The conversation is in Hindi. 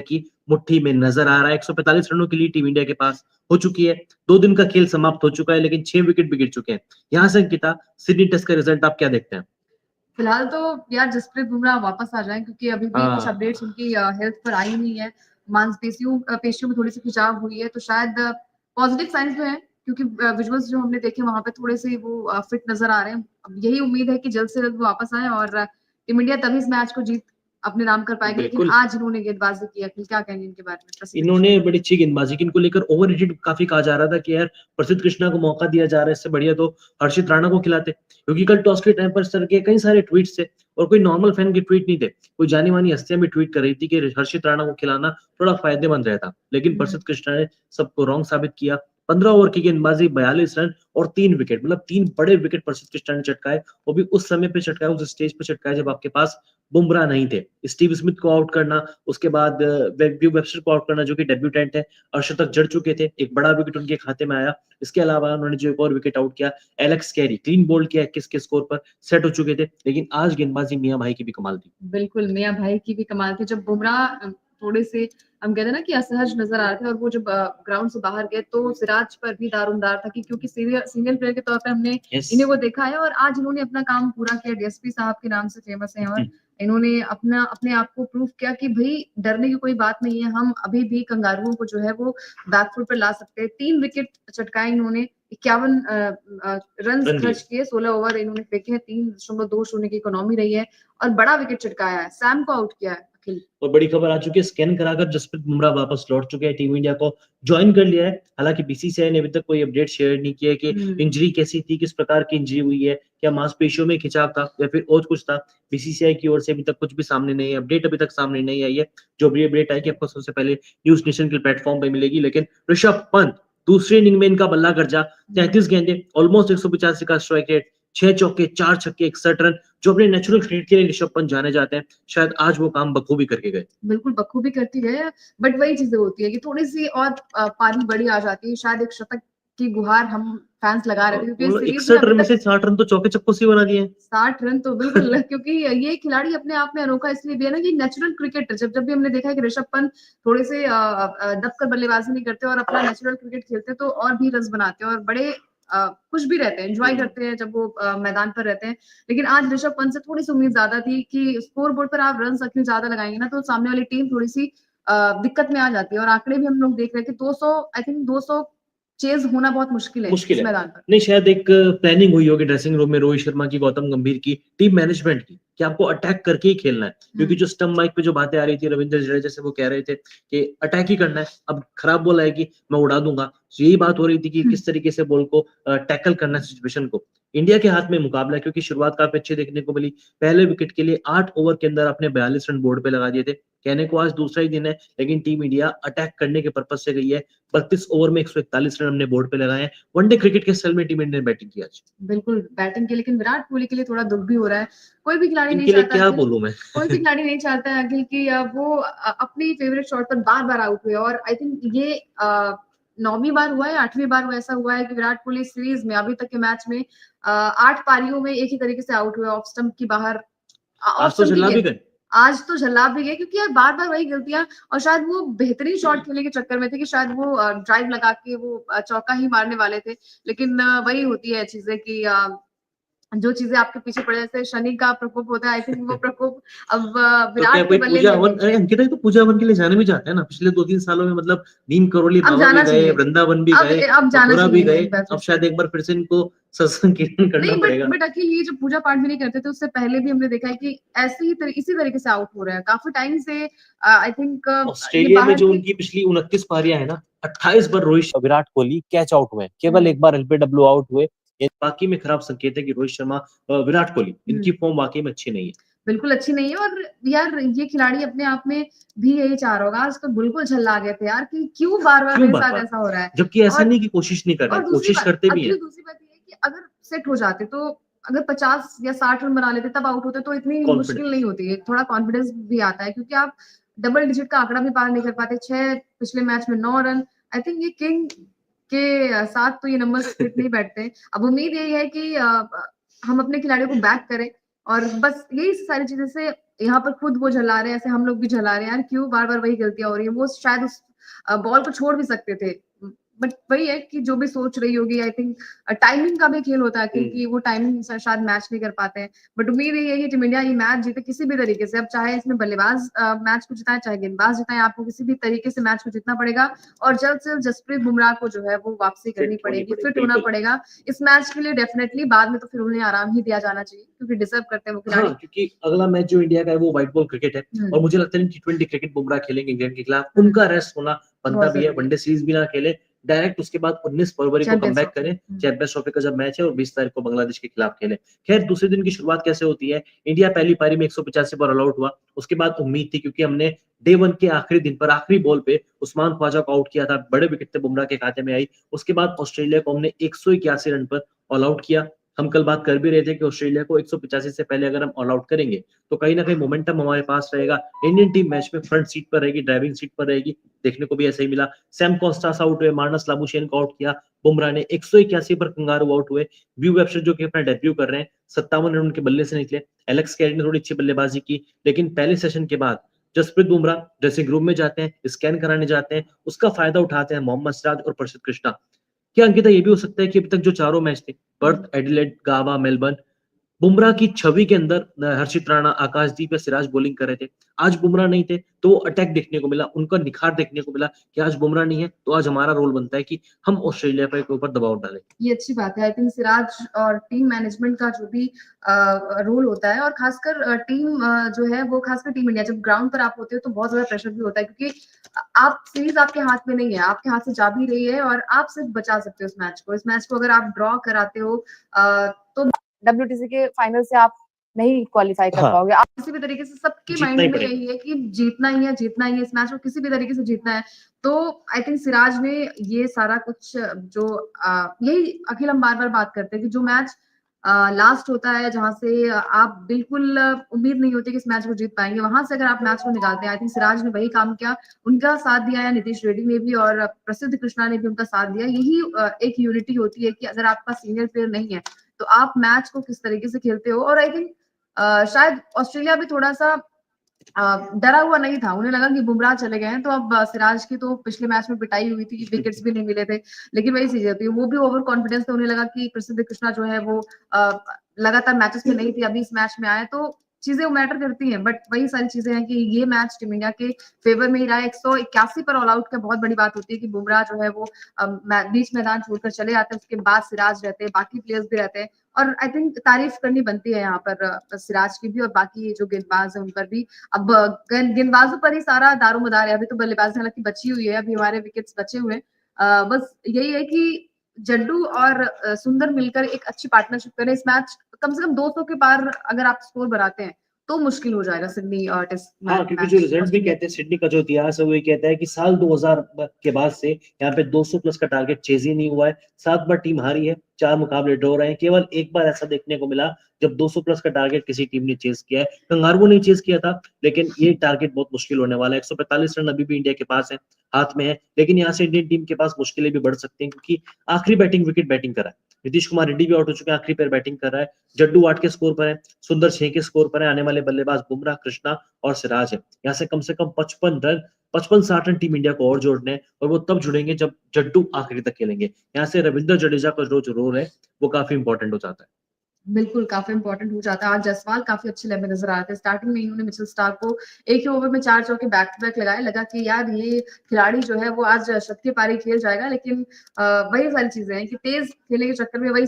की मुट्ठी में नजर आ रहा है। 145 रनों के लिए टीम इंडिया के पास हो चुकी है। 2 दिन का खेल समाप्त हो चुका है, लेकिन 6 विकेट भी गिर चुके हैं। यहाँ से अंकिता, सिडनी टेस्ट का रिजल्ट आप क्या देखते हैं? फिलहाल तो यार जसप्रीत बुमराह वापस आ जाएं, क्योंकि अभी भी कुछ हाँ, अपडेट्स उनकी हेल्थ पर आई नहीं है। मांसपेशियों पेशियों में थोड़ी सी खिंचाव हुई है, तो शायद पॉजिटिव साइंस जो है, क्योंकि विजुअल्स जो हमने देखे वहां पे थोड़े से वो फिट नजर आ रहे हैं। अब यही उम्मीद है कि जल्द से जल्द वो वापस आए और टीम इंडिया तभी इस मैच को जीत अपने नाम कर पाएगी। लेकिन बिल्कुल। आज इन्होंने गेंदबाजी की। अखिल, क्या कहेंगे इनके बारे में, प्रसिद्ध कृष्णा? इन्होंने बड़ी अच्छी गेंदबाजी की। इनको लेकर ओवररेटेड काफ़ी कहा जा रहा था कि यार प्रसिद्ध कृष्णा को मौका दिया जा रहा है, इससे बढ़िया तो हर्षित राणा को खिलाते। क्योंकि कल टॉस के टाइम पर इस तरह के कई सारे ट्वीट्स थे और कोई नॉर्मल फैन के ट्वीट नहीं थे। कोई जानी-मानी हस्तियाँ भी ट्वीट कर रही थी कि हर्षित राणा को खिलाना थोड़ा फ़ायदेमंद रहता। लेकिन हम्म। प्रसिद्ध कृष्णा ने सबको रॉन्ग साबित किया। 15 ओवर की गेंदबाजी, 42 रन और 3 विकेट, मतलब 3 बड़े विकेट प्रसिद्ध कृष्णा ने चटकाए। वो भी उस समय पे चटकाए, उस स्टेज पे चटकाए जब आपके पास बुमराह नहीं थे। स्टीव स्मिथ को आउट करना, उसके बाद वेबस्टर को आउट करना जो कि डेब्यूटेंट है, अर्शतक जड़ चुके थे, एक बड़ा विकेट उनके खाते में आया। इसके अलावा उन्होंने जो एक और विकेट आउट किया, एलेक्स कैरी क्लीन बोल्ड किया 21 के स्कोर पर, सेट हो चुके थे। लेकिन आज गेंदबाजी मियां भाई की भी कमाल थी। बिल्कुल, मियां भाई की भी कमाल थी। जब बुमराह थोड़े से, हम कहते हैं ना कि असहज नजर आ रहे थे, और वो जब ग्राउंड से बाहर गए तो सिराज पर भी दारोमदार था, कि क्योंकि सीनियर प्लेयर के तौर पे हमने यस। इन्हें वो देखा है, और आज इन्होंने अपना काम पूरा किया। डीएसपी साहब के नाम से फेमस है, और इन्होंने अपने आप को प्रूव किया कि भाई डरने की कोई बात नहीं है, हम अभी भी कंगारुओं को जो है वो बैकफुट पर ला सकते हैं। 3 विकेट चटकाए इन्होंने, 51 रन रन दिए। खर्च किए, 16 ओवर इन्होंने फेंके हैं, 3.20 की इकोनॉमी रही है, और बड़ा विकेट चटकाया है। सैम को आउट किया है अखिल। और बड़ी खबर आ चुकी है, स्कैन कराकर जसप्रीत बुमराह वापस लौट चुके हैं, टीम इंडिया को ज्वाइन कर लिया है। हालांकि बीसीसीआई ने अभी तक कोई अपडेट शेयर नहीं किया है कि इंजरी कैसी थी, किस प्रकार की इंजरी हुई है, क्या मांसपेशियों में खिंचाव था या फिर और कुछ था। बीसीसीआई की ओर से अभी तक कुछ भी सामने नहीं है, अपडेट अभी तक सामने नहीं आई है। जो भी अपडेट आएगी आपको सबसे पहले न्यूज नेशन के प्लेटफॉर्म पर मिलेगी। लेकिन ऋषभ पंत दूसरे इनिंग में इनका बल्ला गर्जा, 33 गेंदे, ऑलमोस्ट 185 का स्ट्राइक रेट, 6 चौके 4 छक्के 61 रन, जो अपने नेचुरल क्रिकेट के लिए ऋषभ पंत जाने जाते हैं। शायद आज वो काम बखूबी करके गए। बिल्कुल बखूबी करती है, बट वही चीजें होती है कि थोड़ी सी और पारी बड़ी आ जाती है। शायद एक शतक की गुहार हम फैंस लगा रहे थे, क्योंकि इस सीरीज में 61 अभी रन में तक से 60 रन तो चौके चक्कों से ही बना दिए हैं। 60 रन तो बिल्कुल क्योंकि ये खिलाड़ी अपने आप में अनोखा इसलिए भी है ना कि नेचुरल क्रिकेटर, जब जब भी हमने देखा है कि ऋषभ पंत थोड़े से दबकर बल्लेबाजी नहीं करते और अपना नेचुरल क्रिकेट खेलते, तो और भी रन बनाते हैं और बड़े खुश भी रहते हैं, एंजॉय करते हैं जब वो मैदान पर रहते हैं। लेकिन आज ऋषभ पंत से थोड़ी सी उम्मीद ज्यादा थी कि स्कोर बोर्ड पर आप रन अपने ज्यादा लगाएंगे ना, तो सामने वाली टीम थोड़ी सी दिक्कत में आ जाती है। और आंकड़े भी हम लोग देख रहे हैं कि 200, आई थिंक 200 चेज होना बहुत मुश्किल है मुश्किल इस है। मैदान पर। नहीं, शायद एक प्लानिंग हुई होगी ड्रेसिंग रूम में रोहित शर्मा की, गौतम गंभीर की, टीम मैनेजमेंट की, कि आपको अटैक करके ही खेलना है। क्योंकि जो स्टंप माइक पे जो बातें आ रही थी रविंद्र जडेजा से, वो कह रहे थे कि अटैक ही करना है, अब खराब बॉल आएगी मैं उड़ा दूंगा। तो यही बात हो रही थी कि किस तरीके से बॉल को टैकल करना है, सिचुएशन को। इंडिया के हाथ में मुकाबला है, क्योंकि शुरुआत काफी अच्छी देखने को मिली। पहले विकेट के लिए 8 ओवर के अंदर आपने 42 रन बोर्ड पे लगा दिए थे। कहने को आज दूसरा ही दिन है, लेकिन टीम इंडिया अटैक करने के पर्पज से गई है। 32 ओवर में 141 रन हमने बोर्ड पे लगाए हैं। वनडे क्रिकेट के स्टाइल में टीम इंडिया ने बैटिंग की आज। बिल्कुल बैटिंग के, लेकिन विराट कोहली के लिए थोड़ा दुख भी हो रहा है। कोई भी खिलाड़ी नहीं इनके लिए चाहता क्या अखिल, बोलूं मैं। कोई भी खिलाड़ी नहीं चाहता है अखिल कि वो अपनी फेवरेट शॉट पर बार बार आउट हुए। और आई थिंक ये 9वीं बार हुआ है, 8वीं बार ऐसा हुआ है कि विराट कोहली सीरीज में अभी तक के मैच में 8 पारियों में एक ही तरीके से आउट हुए, ऑफ स्टंप की बाहर, ऑफ आज तो स्टंप की झल्ला भी गेंद। गए। आज तो झल्ला भी गए, क्योंकि यार बार बार वही गलतियां, और शायद वो बेहतरीन शॉट खेलने के चक्कर में थे कि शायद वो ड्राइव लगा के वो चौका ही मारने वाले थे। लेकिन वही होती है चीजें कि जो चीजें आपके पीछे पड़े, जैसे शनि का प्रकोप होता है, आई थिंक वो प्रकोप अब तो क्या विराट के कोई बल्ले पूजा में हवन, भी अरे है। अंकिता तो पूजा हवन के लिए जाने भी जाते हैं ना पिछले 2-3 सालों में, मतलब नीम करोली अब बाबा भी जाना गए, चाहिए, वृंदावन भी गए, अब जाना मथुरा भी चाहिए गए। एक बार फिर अब से। शायद एक बार फिर से इनको सत्संग कीर्तन करना नहीं, बट पड़ेगा। बट अखिल, ये जो पूजा पाठ भी नहीं करते थे, उससे पहले भी हमने देखा है कि ऐसे ही इसी तरीके से आउट हो रहा है काफी टाइम से। आई थिंक ये ऑस्ट्रेलिया में बाहर जो की। उनकी पिछली 29 पारियां है ना, 28 बार विराट कोहली कैच आउट हुए, केवल हम्म, एक बार एलबीडब्ल्यू आउट हुए। ये बाकी में खराब संकेत है कि रोहित शर्मा, विराट कोहली, इनकी हम्म, फॉर्म वाकई में अच्छी नहीं है। बिल्कुल अच्छी नहीं है। और यार ये खिलाड़ी अपने आप में भी यही चाह रहा होगा, आज तो बिल्कुल झल्ला गए थे यार कि क्यों बार बार क्यों मेरे बार साथ बार, ऐसा हो रहा है। जबकि ऐसा और नहीं कि कोशिश नहीं कर रहे, दूसरी कोशिश बात करते भी अखिल, हैं। दूसरी बात ये है कि अगर सेट हो जाते, तो अगर 50 या 60 रन बना लेते तब आउट होते, तो इतनी मुश्किल कॉन्फिडेंस। नहीं होती है। थोड़ा कॉन्फिडेंस भी आता है, क्योंकि आप डबल डिजिट का आंकड़ा भी पार नहीं कर पाते। 6 पिछले मैच में 9 रन, आई थिंक ये किंग के साथ तो ये नंबर फिट नहीं बैठते। अब उम्मीद यही है कि हम अपने खिलाड़ियों को बैक करें और बस यही सारी चीजें से यहाँ पर खुद वो झल्ला रहे हैं, ऐसे हम लोग भी झल्ला रहे हैं यार, क्यों बार बार वही गलतियां हो रही है। वो शायद उस बॉल को छोड़ भी सकते थे, बट वही है कि जो भी सोच रही होगी, आई थिंक टाइमिंग का भी खेल होता है, क्योंकि वो टाइमिंग शायद मैच नहीं कर पाते हैं। बट उम्मीद यही है कि टीम इंडिया ये मैच जीते किसी भी तरीके से। अब चाहे इसमें बल्लेबाज मैच को जिताए, चाहे गेंदबाज जिताए, आपको किसी भी तरीके से मैच को जीतना पड़ेगा। और जल्द से जल्द जसप्रीत बुमराह को जो है वो वापसी करनी फिट होनी पड़ेगी, पड़ेगी, फिट होना बिल्कुल। पड़ेगा इस मैच के लिए डेफिनेटली। बाद में तो फिर उन्हें आराम ही दिया जाना चाहिए, क्योंकि डिजर्व करते हैं वो खिलाड़ी। हाँ, क्योंकि अगला मैच जो इंडिया का है वो व्हाइट बॉल क्रिकेट है और हम्म, मुझे लगता है T20 क्रिकेट बुमराह खेलेंगे इंग्लैंड के खिलाफ, हम्म, उनका रेस्ट होना बनता बहुत भी है, जरूरी है। वनडे सीरीज भी ना खेले, डायरेक्ट उसके बाद 19 फरवरी को चैंपियंस कमबैक ट्रॉफी। करें, चैंपियंस ट्रॉफी का जब मैच है और 20 तारीख को बांग्लादेश के खिलाफ खेले। खैर दूसरे दिन की शुरुआत कैसे होती है, इंडिया पहली पारी में 185 पर ऑल आउट हुआ, उसके बाद उम्मीद थी क्योंकि हमने डे 1 के आखिरी दिन पर आखिरी बॉल पे उस्मान ख्वाजा को आउट किया था, बड़े विकेट थे बुमराह के खाते में आई, उसके बाद ऑस्ट्रेलिया को हमने 181 रन पर ऑल आउट किया। हम कल बात कर भी रहे थे कि ऑस्ट्रेलिया को 185 से पहले अगर हम ऑल आउट करेंगे तो कहीं ना कहीं मोमेंटम हमारे पास रहेगा, इंडियन टीम मैच में फ्रंट सीट पर रहेगी, ड्राइविंग सीट पर रहेगी, देखने को भी ऐसा ही मिला। सैम कॉस्टास आउट हुए, मार्नस लाबुशेन को आउट किया बुमराह ने, 181 पर कंगारू आउट हुए, व्यू वेबस्टर जो कि अपना डेब्यू कर रहे हैं, 57 रन उनके बल्ले से निकले, एलेक्स कैरी ने थोड़ी अच्छी बल्लेबाजी की, लेकिन पहले सेशन के बाद जसप्रीत बुमराह ड्रेसिंग रूम में जाते हैं, स्कैन कराने जाते हैं, उसका फायदा उठाते हैं मोहम्मद सिराज और प्रसिद्ध कृष्णा। क्या अंकिता ये भी हो सकता है कि अभी तक जो चारों मैच थे, पर्थ, एडिलेड, गावा, मेलबर्न, बुमराह की छवि के अंदर हर्षित राणा, आकाशदीप या सिराज बॉलिंग कर रहे थे, आज बुमराह नहीं थे तो वो अटैक देखने को मिला, उनका निखार देखने को मिला कि आज बुमराह नहीं है तो आज हमारा रोल बनता है कि हम ऑस्ट्रेलिया पे के ऊपर दबाव डालें। ये अच्छी बात है। आई थिंक सिराज और टीम मैनेजमेंट का जो भी रोल होता है, और खासकर टीम जो है वो, खासकर टीम इंडिया, जब ग्राउंड पर आप होते हो तो बहुत ज्यादा प्रेशर भी होता है, क्योंकि आप सीरीज आपके हाथ में नहीं है, आपके हाथ से जा भी रही है और आप सिर्फ बचा सकते हो इस मैच को। इस मैच को अगर आप ड्रॉ कराते हो तो डब्ल्यूटीसी के फाइनल से आप नहीं क्वालिफाई कर हाँ, पाओगे। आप किसी भी तरीके से, सबके जीतना ही माइंड में पड़ेगा। यही है कि जीतना ही है, जीतना ही है, इस मैच को किसी भी तरीके से जीतना है। तो आई थिंक सिराज ने ये सारा कुछ जो यही अखिल हम बार बार बात करते हैं कि जो मैच लास्ट होता है, जहां से आप बिल्कुल उम्मीद नहीं होती कि इस मैच को जीत पाएंगे, वहां से अगर आप मैच को निकालते हैं, आई थिंक सिराज ने वही काम किया। उनका साथ दिया है नीतीश रेड्डी ने भी, और प्रसिद्ध कृष्णा ने भी उनका साथ दिया। यही एक यूनिटी होती है कि अगर आपका सीनियर प्लेयर नहीं है तो आप मैच को किस तरीके से खेलते हो। और आई थिंक शायद ऑस्ट्रेलिया भी थोड़ा सा डरा हुआ नहीं था, उन्हें लगा कि बुमराह चले गए हैं तो अब सिराज की तो पिछले मैच में पिटाई हुई थी, विकेट्स भी नहीं मिले थे। लेकिन वही चीज होती है, वो भी ओवर कॉन्फिडेंस थे, उन्हें लगा कि प्रसिद्ध कृष्णा जो है वो लगातार मैचेस में नहीं थी, अभी इस मैच में आए तो चीजें मैटर करती हैं। बट वही सारी चीजें हैं कि ये मैच टीम इंडिया के फेवर में ही रहा है। 181 पर ऑल आउट का बहुत बड़ी बात होती है कि बुमराह जो है वो बीच मैदान छोड़कर चले जाते हैं, उसके बाद सिराज रहते हैं, बाकी प्लेयर्स भी रहते हैं। और आई थिंक तारीफ करनी बनती है यहाँ पर सिराज की भी, और बाकी जो गेंदबाज है उन पर भी। अब गेंदबाजों पर ही सारा दारोमदार है, अभी तो बल्लेबाजी हालांकि बची हुई है, अभी हमारे विकेट्स बचे हुए हैं। बस यही है कि जड्डू और सुंदर मिलकर एक अच्छी पार्टनरशिप करें इस मैच, कम से कम 200 के पार अगर आप स्कोर बनाते हैं तो मुश्किल हो जाएगा सिडनी टेस्ट हाँ, क्योंकि जो मैच रिजल्ट भी ऑस्ट्रेलिया कहते हैं सिडनी का जो इतिहास है वो ये कहता है कि साल 2000 के बाद से यहाँ पे 200 प्लस का टारगेट चेज ही नहीं हुआ है, 7 बार टीम हारी है, 4 मुकाबले ड्रॉ रहे हैं, केवल एक बार ऐसा देखने को मिला जब 200 प्लस का टारगेट किसी टीम ने चेज किया है, कंगारुओं ने चेज किया था, लेकिन ये टारगेट बहुत मुश्किल होने वाला है। 145 रन अभी भी इंडिया के पास है, हाथ में है, लेकिन यहाँ से इंडियन टीम के पास मुश्किलें भी बढ़ सकती हैं क्योंकि आखिरी बैटिंग विकेट बैटिंग करा है, नीतीश कुमार रेड्डी भी आउट हो चुके हैं, आखिरी पैर बैटिंग कर रहा है, जड्डू 8 के स्कोर पर है, सुंदर 6 के स्कोर पर है, आने वाले बल्लेबाज बुमराह, कृष्णा और सिराज है। यहाँ से कम 55 रन, 55-60 रन टीम इंडिया को और जोड़ने हैं और वो तब जुड़ेंगे जब जड्डू आखिरी तक खेलेंगे। यहाँ से रविंद्र जडेजा का जो रोल है वो काफी इंपॉर्टेंट हो जाता है। बिल्कुल काफी इंपॉर्टेंट हो जाता है। आज जायसवाल काफी अच्छे लेवल में नजर आ रहे थे, स्टार्टिंग में इन्होंने मिचेल स्टार्क को एक ही ओवर में 4 चौके बैक टू बैक लगाए, लगा कि यार ये खिलाड़ी जो है वो आज शतकीय पारी खेल जाएगा। लेकिन वही सारी चीजें हैं कि तेज खेलने के चक्कर में वही